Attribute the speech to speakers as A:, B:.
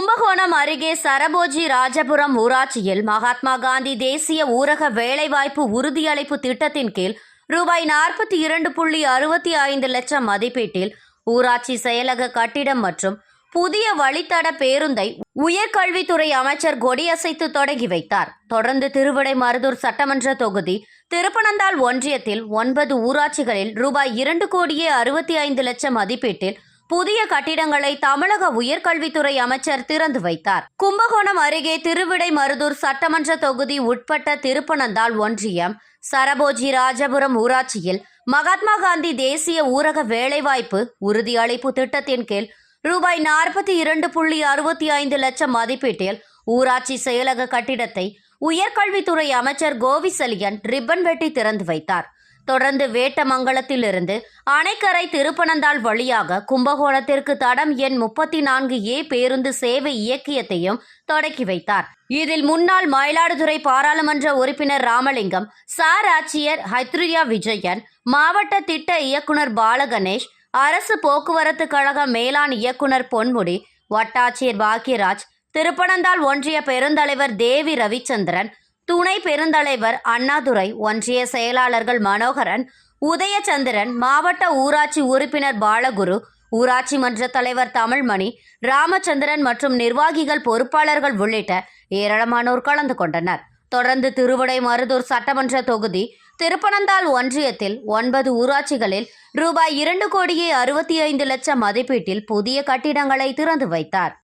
A: கும்பகோணம் அருகே சரபோஜி ராஜபுரம் ஊராட்சியில் மகாத்மா காந்தி தேசிய ஊரக வேலைவாய்ப்பு உறுதியளிப்பு திட்டத்தின் கீழ் ரூபாய் 42.65 லட்சம் மதிப்பீட்டில் ஊராட்சி செயலக கட்டிடம் மற்றும் புதிய வழித்தட பேருந்தை உயர்கல்வித்துறை அமைச்சர் கொடியசைத்து தொடங்கி வைத்தார். தொடர்ந்து திருவிடைமருதூர் சட்டமன்ற தொகுதி திருப்பனந்தாள் ஒன்றியத்தில் 9 ஊராட்சிகளில் ரூபாய் 2.65 லட்சம் மதிப்பீட்டில் புதிய கட்டிடங்களை தமிழக உயர்கல்வித்துறை அமைச்சர் திறந்து வைத்தார். கும்பகோணம் அருகே திருவிடைமருதூர் சட்டமன்ற தொகுதி உட்பட்ட திருப்பனந்தாள் ஒன்றியம் சரபோஜி ராஜபுரம் ஊராட்சியில் மகாத்மா காந்தி தேசிய ஊரக வேலைவாய்ப்பு உறுதியளிப்பு திட்டத்தின் கீழ் ரூபாய் 42.65 லட்சம் மதிப்பீட்டில் ஊராட்சி செயலக கட்டிடத்தை உயர்கல்வித்துறை அமைச்சர் கோவிசெலியன் ரிப்பன் வெட்டி திறந்து வைத்தார். தொடர்ந்து வேட்டமங்கலத்திலிருந்து அணைக்கரை திருப்பனந்தாள் வழியாக கும்பகோணத்திற்கு தடம் எண் 34A பேருந்து சேவை இயக்கியத்தையும் தொடக்கி வைத்தார். இதில் முன்னாள் மயிலாடுதுறை பாராளுமன்ற உறுப்பினர் ராமலிங்கம், சார் ஆட்சியர் ஹைத்ரியா விஜயன், மாவட்ட திட்ட இயக்குனர் பாலகணேஷ், அரசு போக்குவரத்து கழக மேலாண் இயக்குனர் பொன்முடி, வட்டாட்சியர் பாக்கியராஜ், திருப்பனந்தாள் ஒன்றிய பெருந்தலைவர் தேவி ரவிச்சந்திரன், துணை பெருந்தலைவர் அண்ணாதுரை, ஒன்றிய செயலாளர்கள் மனோகரன், உதயச்சந்திரன், மாவட்ட ஊராட்சி உறுப்பினர் பாலகுரு, ஊராட்சி மன்ற தலைவர் தமிழ்மணி, ராமச்சந்திரன் மற்றும் நிர்வாகிகள் பொறுப்பாளர்கள் உள்ளிட்ட ஏராளமானோர் கலந்து கொண்டனர். தொடர்ந்து திருவிடைமருதூர் சட்டமன்ற தொகுதி திருப்பனந்தாள் ஒன்றியத்தில் 9 ஊராட்சிகளில் ரூபாய் 2.65 லட்சம் மதிப்பீட்டில் புதிய கட்டிடங்களை திறந்து வைத்தார்.